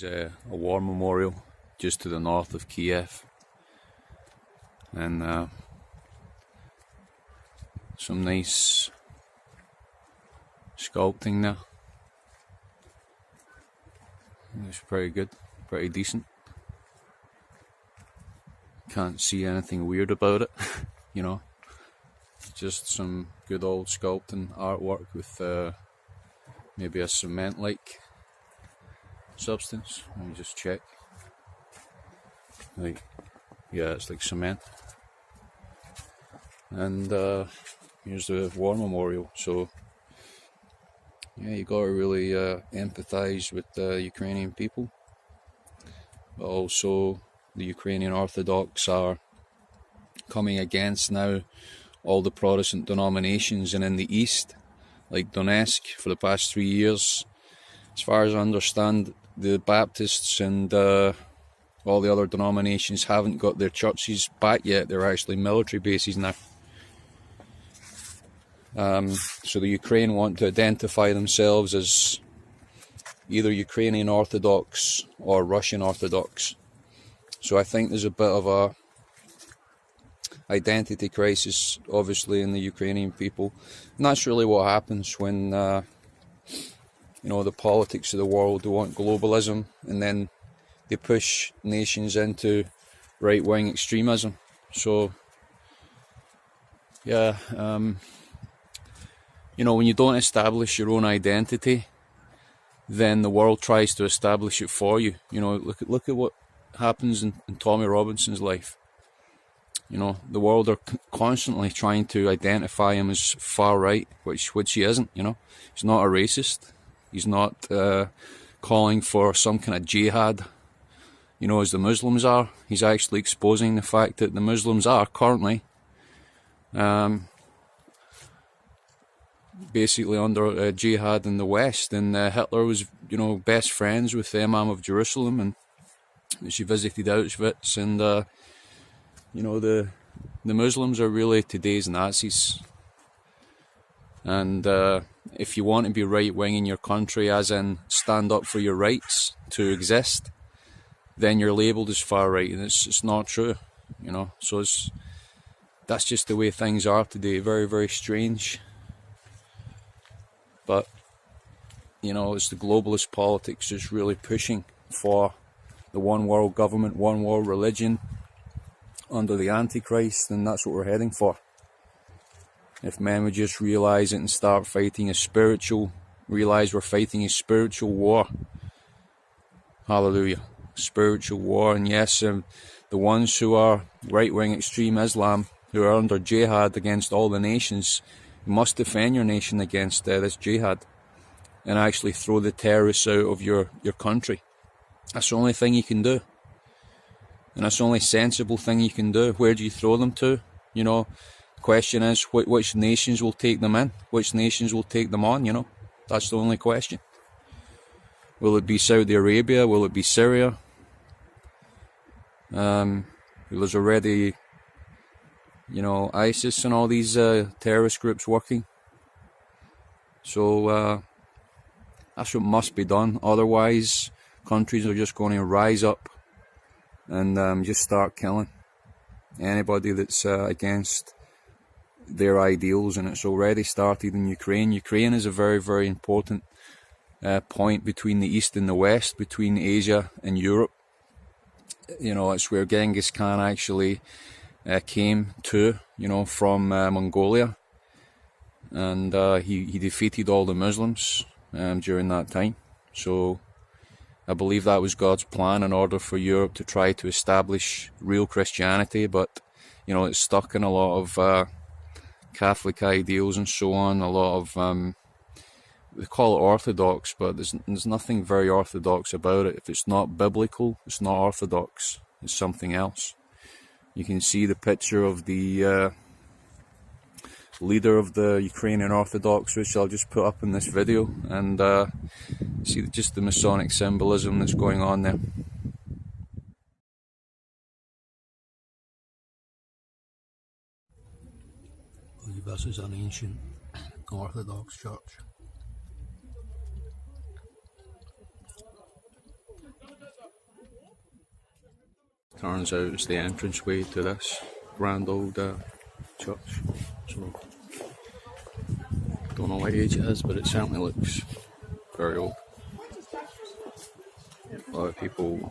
There's a war memorial just to the north of Kiev, and some nice sculpting there. It's pretty good, pretty decent. Can't see anything weird about it, you know. Just some good old sculpting artwork with maybe a cement-like substance. Let me just check. Yeah, it's like cement. And here's the war memorial. So yeah, you gotta really empathize with the Ukrainian people, but also the Ukrainian Orthodox are coming against now all the Protestant denominations, and in the east, like Donetsk, for the past 3 years, as far as I understand, the Baptists and all the other denominations haven't got their churches back yet. They're actually military bases now. So the Ukraine want to identify themselves as either Ukrainian Orthodox or Russian Orthodox. So I think there's a bit of a identity crisis, obviously, in the Ukrainian people. And that's really what happens when the politics of the world, they want globalism, and then they push nations into right-wing extremism. So yeah, when you don't establish your own identity, then the world tries to establish it for you. Look at what happens in Tommy Robinson's life. The world are constantly trying to identify him as far right, which he isn't. He's not a racist. He's not calling for some kind of jihad, as the Muslims are. He's actually exposing the fact that the Muslims are currently basically under jihad in the West. And Hitler was, best friends with the Imam of Jerusalem, and she visited Auschwitz, and the Muslims are really today's Nazis. And if you want to be right-wing in your country, as in stand up for your rights to exist, then you're labelled as far right, and it's not true, So that's just the way things are today. Very, very strange. But it's the globalist politics that's really pushing for the one world government, one world religion under the Antichrist, and that's what we're heading for. If men would just realise it and start fighting realise we're fighting a spiritual war. Hallelujah. Spiritual war. And yes, the ones who are right-wing extreme Islam, who are under jihad against all the nations, you must defend your nation against this jihad and actually throw the terrorists out of your country. That's the only thing you can do. And that's the only sensible thing you can do. Where do you throw them to? The question is, which nations will take them in? Which nations will take them on, That's the only question. Will it be Saudi Arabia? Will it be Syria? There's already, ISIS and all these terrorist groups working. So that's what must be done. Otherwise, countries are just going to rise up and just start killing anybody that's against their ideals, and it's already started in Ukraine. Ukraine is a very, very important point between the East and the West, between Asia and Europe. It's where Genghis Khan actually came to, from Mongolia, and he defeated all the Muslims during that time. So I believe that was God's plan in order for Europe to try to establish real Christianity, but it's stuck in a lot of Catholic ideals and so on. A lot of they call it orthodox, but there's nothing very orthodox about it. If it's not biblical, it's not orthodox. It's something else. You can see the picture of the leader of the Ukrainian Orthodox, which I'll just put up in this video, and see just the Masonic symbolism that's going on there. I believe this is an ancient Orthodox church. turns out it's the entranceway to this grand old church. So, don't know what age it is, but it certainly looks very old. A lot of people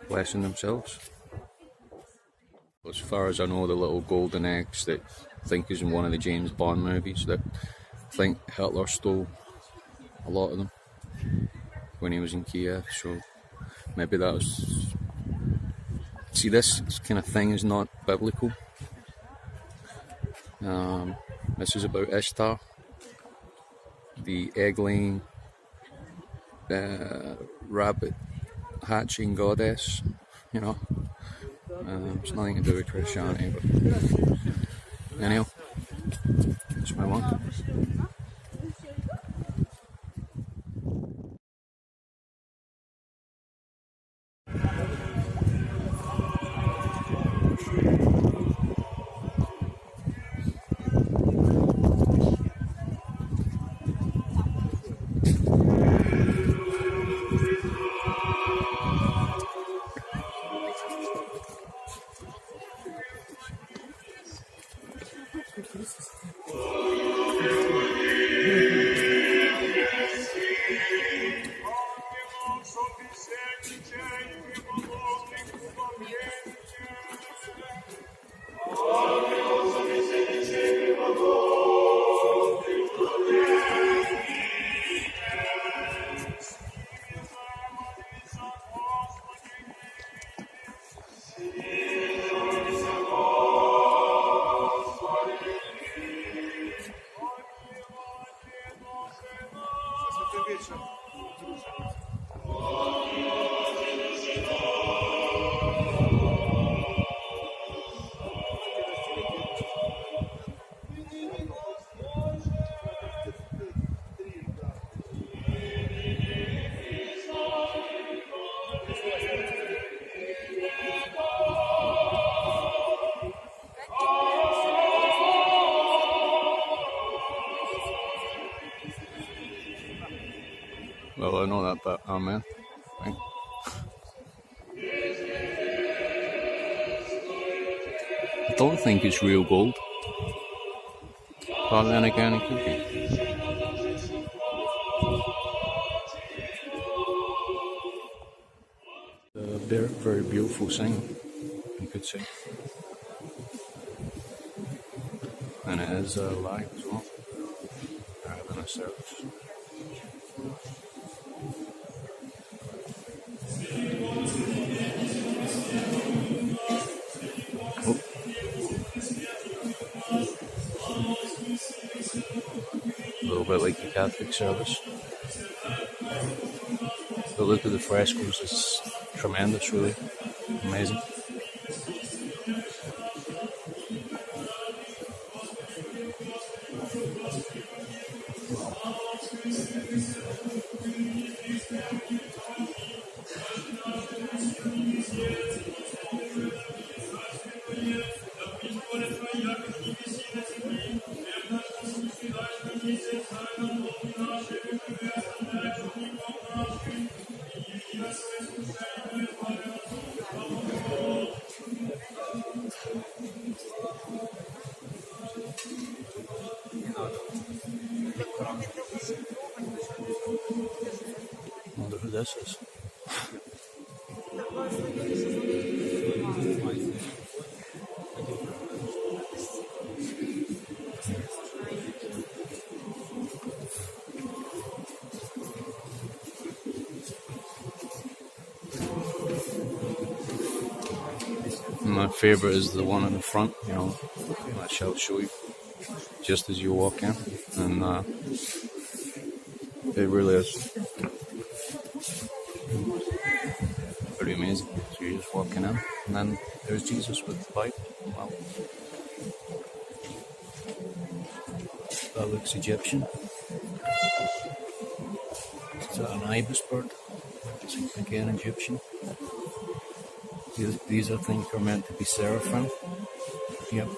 blessing themselves. As far as I know, the little golden eggs that I think is in one of the James Bond movies, that I think Hitler stole a lot of them when he was in Kiev, so maybe that was... See, this kind of thing is not biblical. This is about Ishtar, the egg-laying, rabbit hatching goddess, you know. It's nothing to do with Christianity, but anyhow, let's move on. Well, I know that, but amen. Right. I don't think it's real gold, but then again, it could be. A very, very beautiful thing, you could say. And it is live as well, rather than a service. A little bit like the Catholic service. The look of the frescoes is tremendous, really amazing. I wonder who this is. My favourite is the one in the front, you know, I shall show you just as you walk in, and it really is pretty amazing. So you're just walking in, and then there's Jesus with the Bible. Wow. That looks Egyptian. Is that an ibis bird? It's again Egyptian. These I think are meant to be seraphim. Yep.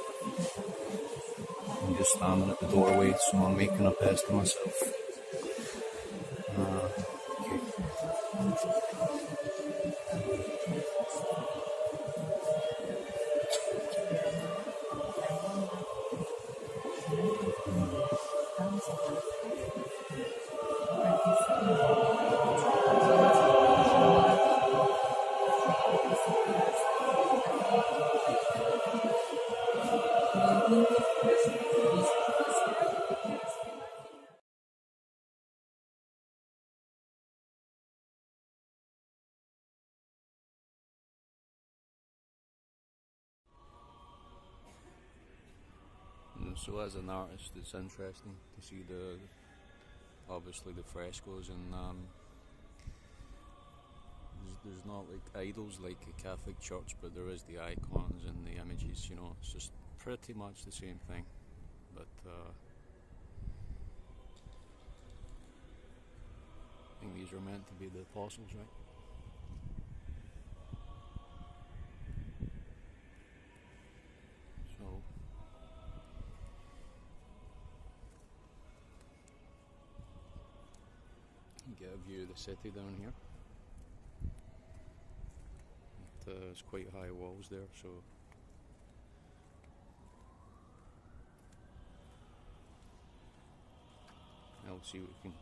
I'm just standing at the doorway, so I'm making a best of myself. Okay. So as an artist, it's interesting to see obviously the frescoes, and there's not like idols like a Catholic church, but there is the icons and the images. It's just pretty much the same thing. But I think these are meant to be the apostles, right? So you get a view of the city down here. It's quite high walls there, so let's see what we can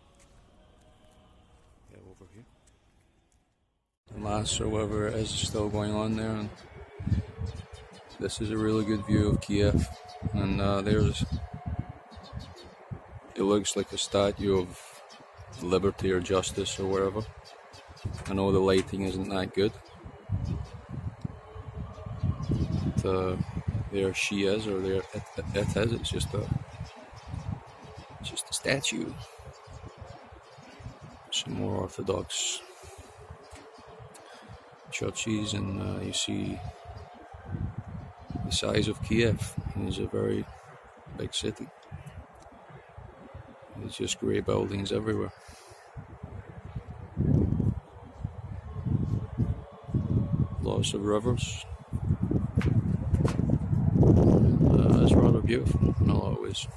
get over here. The mass or whatever it is still going on there, and this is a really good view of Kiev. And it looks like a statue of liberty or justice or whatever. I know the lighting isn't that good. There she is, or there it is. It's just a statue. Some more Orthodox churches, and you see the size of Kiev. It's a very big city. There's just grey buildings everywhere. Lots of rivers. It's rather beautiful in a lot of ways.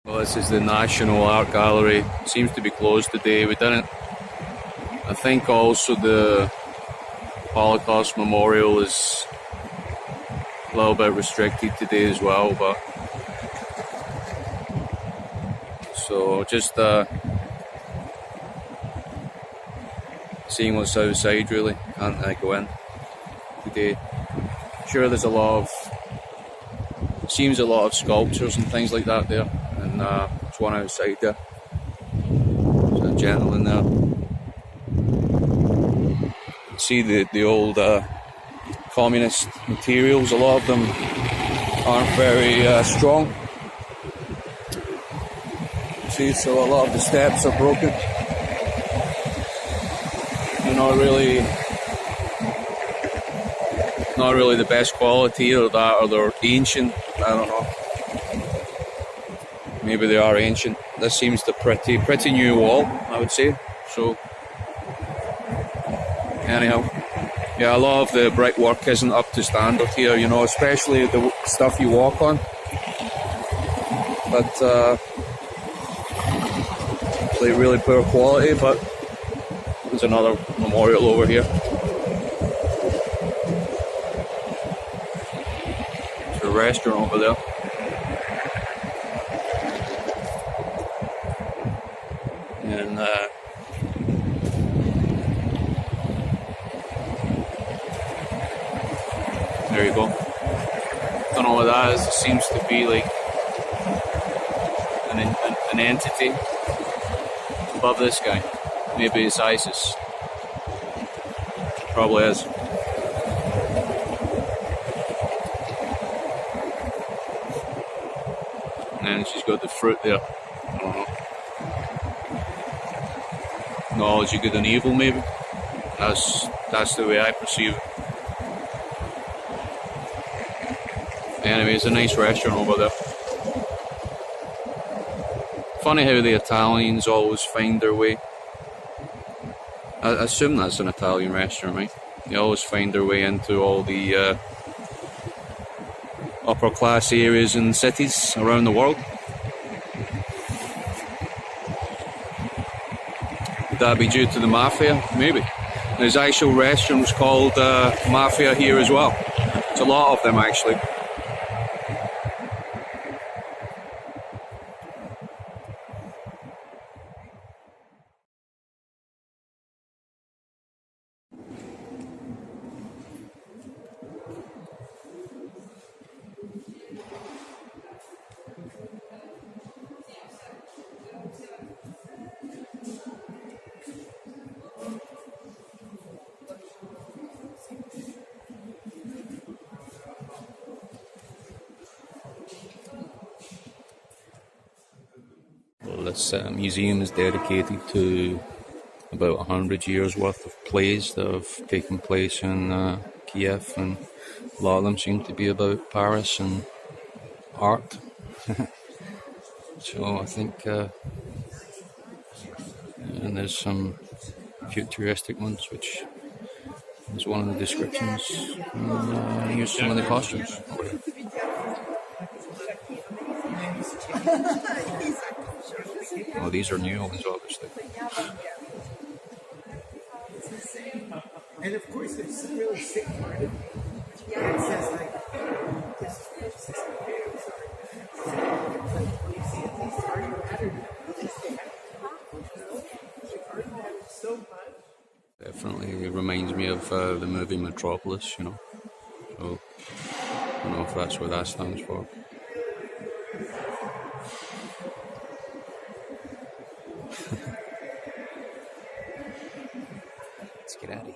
Well, this is the National Art Gallery. It seems to be closed today. I think also the Holocaust Memorial is a little bit restricted today as well, but so just seeing what's outside really. Can't go in today. Sure, there's a lot of sculptures and things like that there. And there's one outside there. There's a gentleman there. See the old communist materials. A lot of them aren't very strong. See, so a lot of the steps are broken. They're not really the best quality, or they're ancient. I don't know. Maybe they are ancient. This seems the pretty new wall, I would say. So, anyhow, yeah, a lot of the brickwork isn't up to standard here, especially the stuff you walk on. But like really poor quality. But there's another memorial over here. There's a restaurant over there. And there you go. Don't know what that is. It seems to be like an entity. above this guy. Maybe it's ISIS. Probably is. And she's got the fruit there. I don't know. Knowledge of good and evil, maybe. That's the way I perceive it. Anyway, it's a nice restaurant over there. Funny how the Italians always find their way. I assume that's an Italian restaurant, right? They always find their way into all the upper class areas and cities around the world. Would that be due to the mafia? Maybe. There's actual restaurants called Mafia here as well. There's a lot of them actually. Well, this museum is dedicated to about 100 years worth of plays that have taken place in Kiev, and a lot of them seem to be about Paris and art. So I think, and there's some futuristic ones, which is one of the descriptions. Here's some of the costumes. Oh, these are new ones, obviously. And of course, there's some really sick part. It says like, Definitely reminds me of the movie Metropolis, you know. So I don't know if that's what that stands for. Let's get out of here.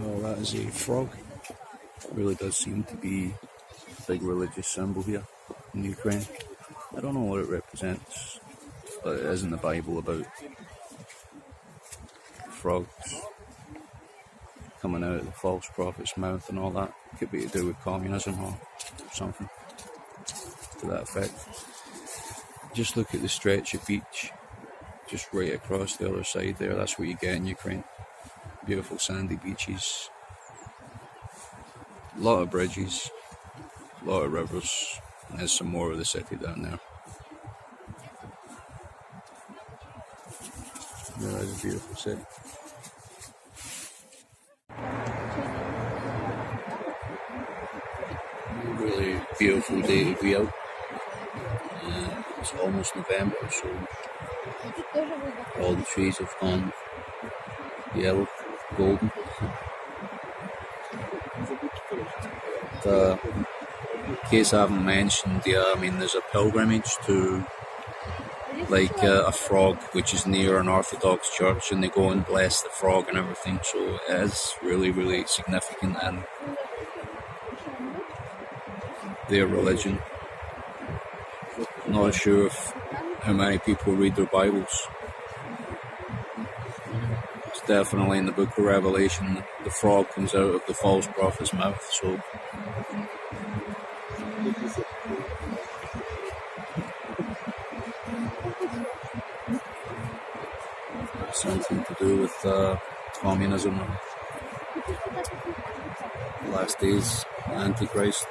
Oh, that is a frog. It really does seem to be a big religious symbol here in Ukraine. I don't know what it represents, but it is in the Bible about frogs coming out of the false prophet's mouth and all that. Could be to do with communism or something to that effect. Just look at the stretch of beach just right across the other side there. That's what you get in Ukraine. Beautiful sandy beaches, a lot of bridges, a lot of rivers, and there's some more of the city down there. There is a beautiful city. Really beautiful day to be out. It's almost November, so all the trees have gone yellow, golden. In case I haven't mentioned, I mean, there's a pilgrimage to a frog which is near an Orthodox church, and they go and bless the frog and everything, so it is really, really significant in their religion. Not sure how many people read their Bibles. It's definitely in the book of Revelation the frog comes out of the false prophet's mouth, so something to do with communism and the last days, Antichrist.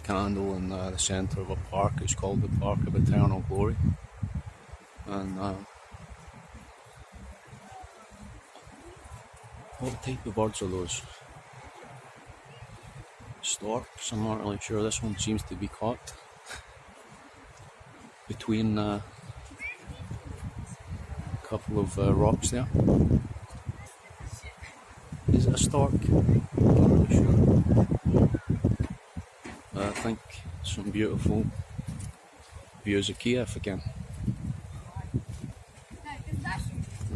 Candle in the centre of a park. It's called the Park of Eternal Glory, and What type of birds are those? Storks? I'm not really sure. This one seems to be caught between a couple of rocks there. Is it a stork? I'm not really sure. I think some beautiful views of Kiev again.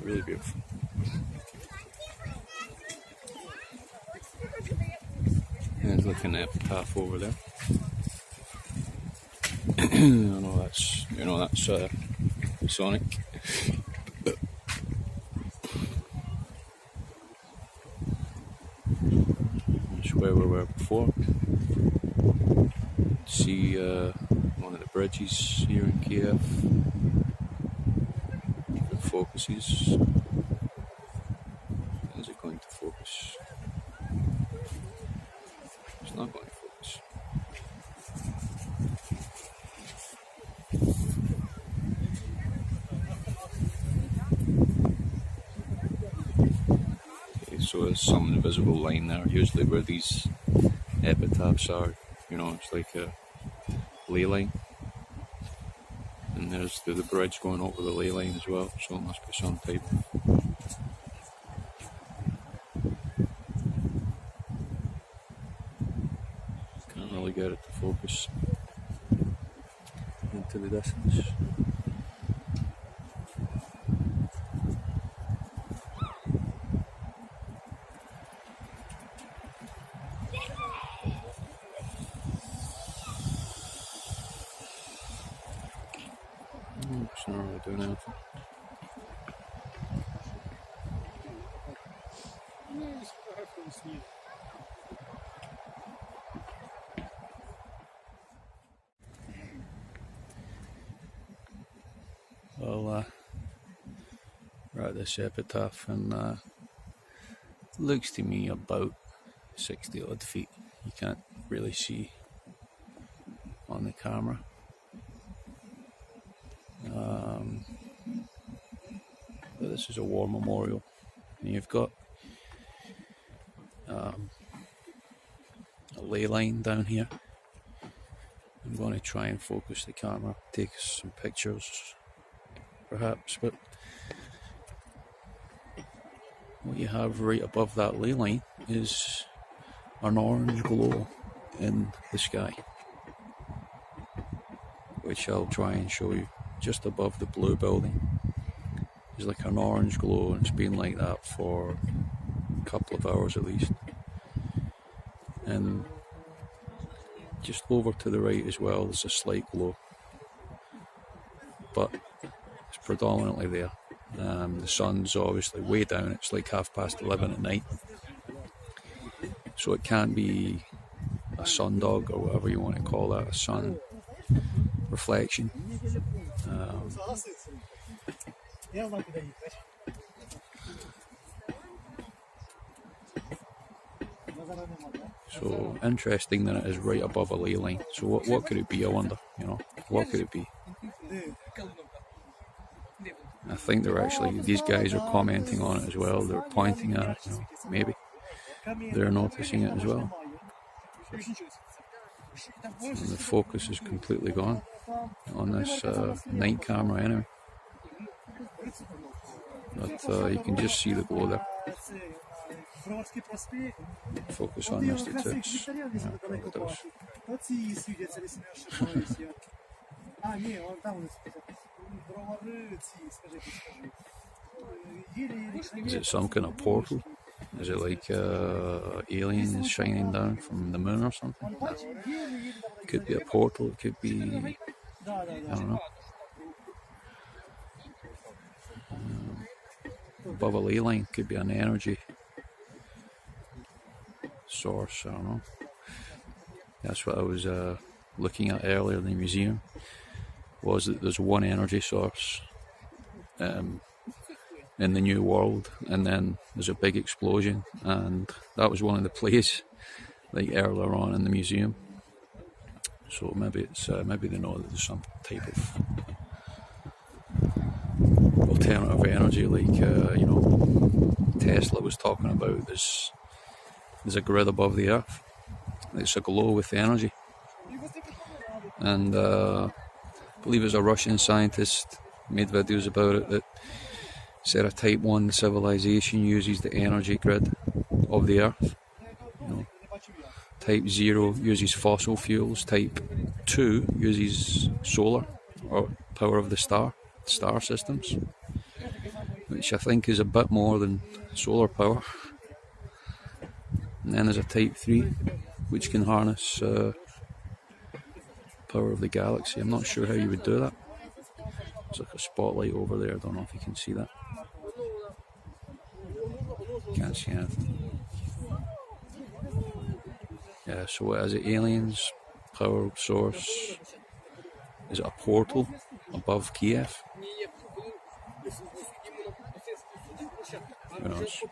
Really beautiful. And looking at the path over there. I know that's Sonic. That's where we were before. See one of the bridges here in Kiev. If it focuses. Is it going to focus? It's not going to focus. Okay, so there's some invisible line there. Usually where these epitaphs are, it's like a ley line. And there's the bridge going over the ley line as well, so it must be some type. Can't really get it to focus into the distance. It's not really doing anything. Well, we're at this epitaph, and looks to me about 60 odd feet. You can't really see on the camera. But this is a war memorial, and you've got a ley line down here. I'm going to try and focus the camera, take some pictures perhaps, but what you have right above that ley line is an orange glow in the sky, which I'll try and show you. Just above the blue building is like an orange glow, and it's been like that for a couple of hours at least. And just over to the right as well, there's a slight glow, but it's predominantly there. The sun's obviously way down, it's like 11:30 at night, so it can't be a sundog or whatever you want to call that, a sun reflection. So interesting that it is right above a ley line. So what could it be, I wonder? What could it be? I think these guys are commenting on it as well. They're pointing at it. Maybe they're noticing it as well. And the focus is completely gone on this night camera anyway. But you can just see the glow there. Focus on Mr. Tits. Is it some kind of portal? Is it like aliens shining down from the moon or something? No. It could be a portal, it could be, I don't know. Above a ley line, could be an energy source, I don't know. That's what I was looking at earlier in the museum, was that there's one energy source in the New World, and then there's a big explosion, and that was one of the plays like earlier on in the museum. So maybe they know that there's some type of alternative energy, like Tesla was talking about, there's a grid above the Earth. It's aglow with energy. And I believe it was a Russian scientist made videos about it that said a Type 1 civilization uses the energy grid of the Earth. You know, Type 0 uses fossil fuels. Type 2 uses solar or power of the star systems, which I think is a bit more than solar power. And then there's a Type 3, which can harness power of the galaxy. I'm not sure how you would do that. There's like a spotlight over there. I don't know if you can see that. Can't see anything. Yeah, so what is it? Aliens, power source. Is it a portal above Kiev? Who knows?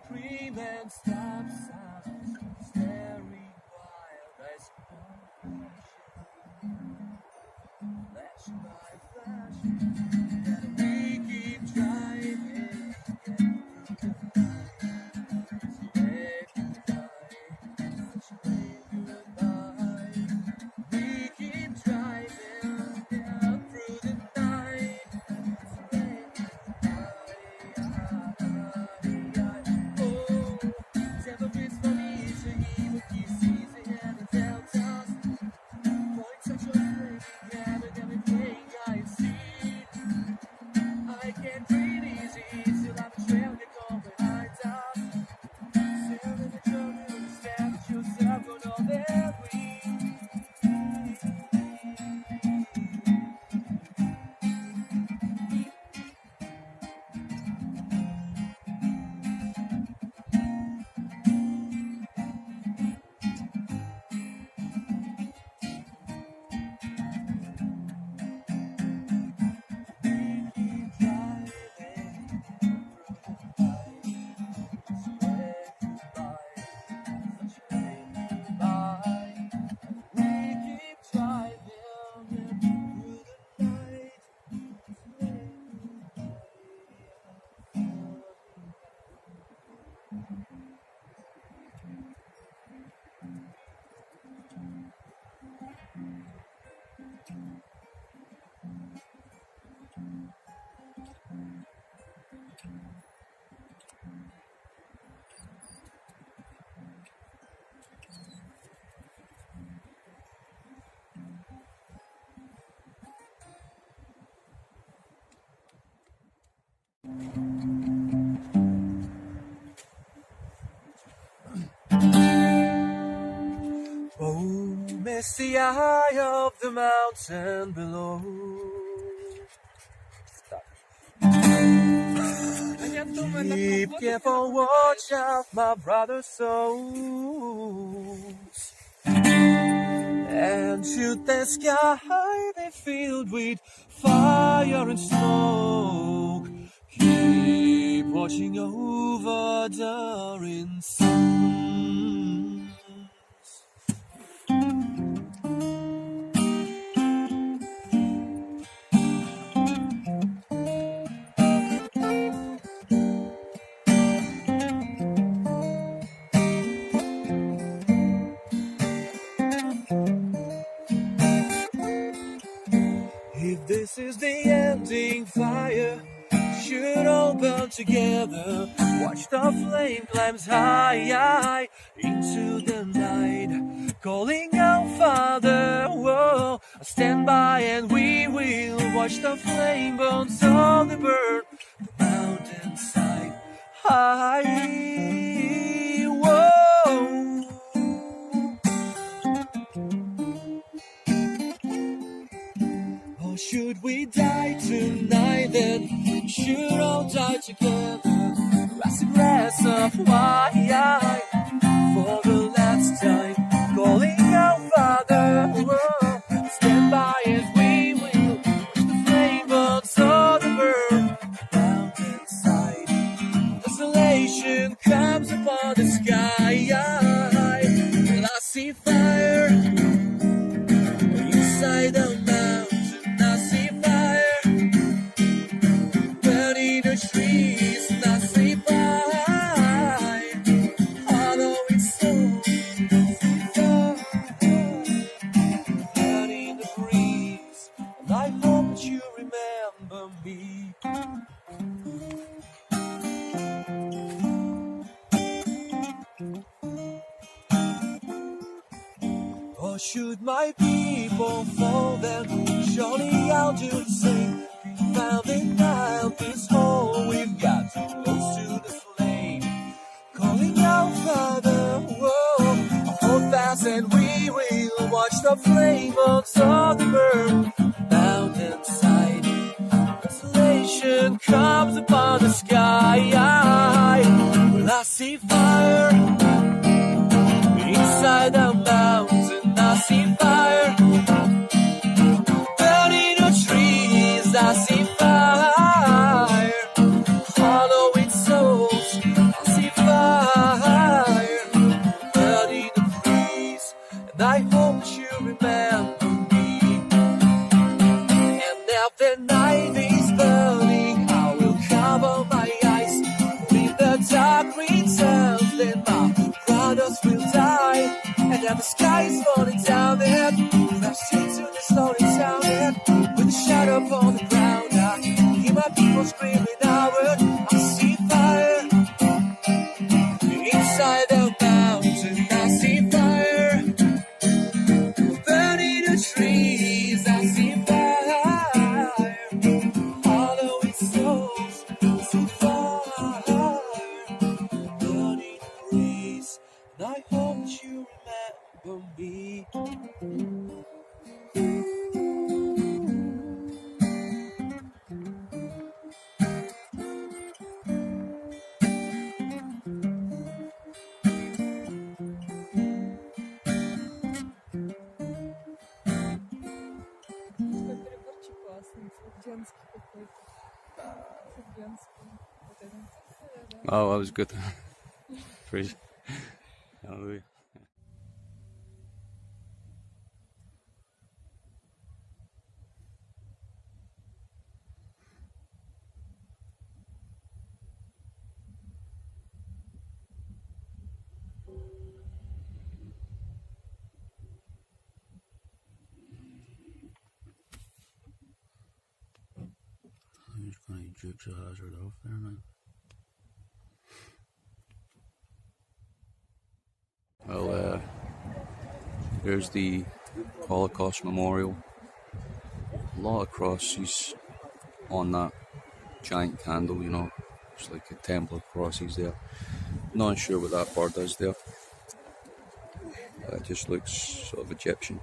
Scream and stop sounds, staring It's the eye of the mountain below. Keep careful watch of my brother's souls, and should the sky be filled with fire and smoke, keep watching over daring sons. If this is the ending fire, should all burn together. Watch the flame climbs high into the night, calling out, Father, whoa, stand by and we will watch the flame burn on the burn, the mountainside high, whoa. Or should we die tonight, then should all die together, as the grass of why for the last time, calling out, Father, whoa, stand by as we will watch the flame burns on the burn, mountainside. Desolation comes upon the sky, and I see fire inside the mountain. I see fire burning the trees, and I see fire, although it's so far, burning the breeze, and I hope that you remember me. Or should my people fall, then surely I'll do the same. Founding out this hole, we've got close to the flame, calling out, Father, whoa, hold fast and we will watch the flame burns on the burn, mountainside. Desolation comes upon the sky. Well, I see fire inside the mountain. I see fire burning the trees. I see fire hollowing souls. I see fire burning the breeze, and I hope you remember me. And now the night is burning, I will cover my eyes. If the dark returns, then my brothers will die. And now the sky is falling down and crashed into this lonely town, and with a shadow upon the ground, I hear my people screaming outward. I see fire inside the mountain. I see fire burning the trees. I see fire hollowing souls. I see fire burning the breeze, and I hope you remember me. Переборчик классный, флорентский какой-то. Флорентский. Вот это. Oh, that was good. Praise. Hallelujah. I'm just going to juke the hazard off there now. Well, there's the Holocaust Memorial. A lot of crosses on that giant candle, you know. It's like a temple of crosses there. Not sure what that bird is there. It just looks sort of Egyptian.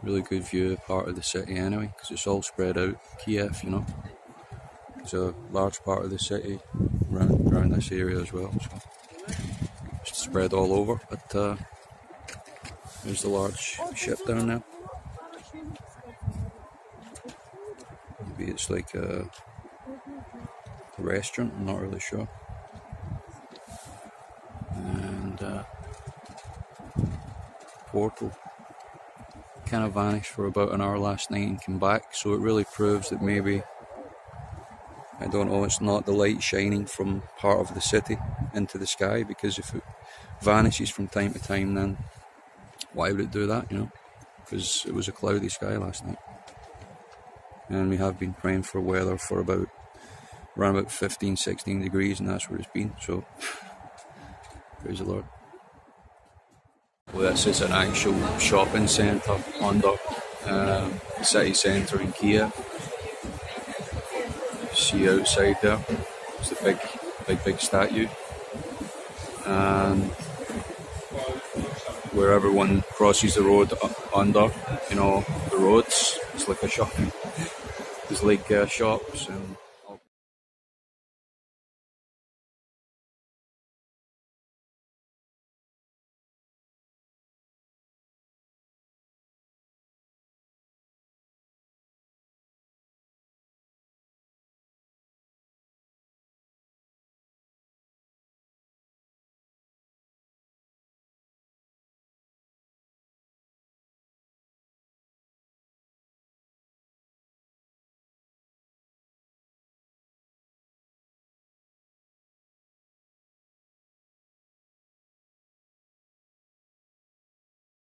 Really good view part of the city anyway, because it's all spread out. Kiev, you know, it's a large part of the city around this area as well. So it's spread all over. But there's the large ship down there. Maybe it's like a restaurant, I'm not really sure. And portal kind of vanished for about an hour last night and came back, so it really proves that maybe, I don't know, it's not the light shining from part of the city into the sky, because if it vanishes from time to time, then why would it do that, you know? Because it was a cloudy sky last night. And we have been praying for weather for around about 15, 16 degrees, and that's where it's been, so praise the Lord. Well, this is an actual shopping centre under the city centre in Kiev. See outside there, it's the big statue, and where everyone crosses the road under, you know, the roads, it's like a shopping. There's like shops and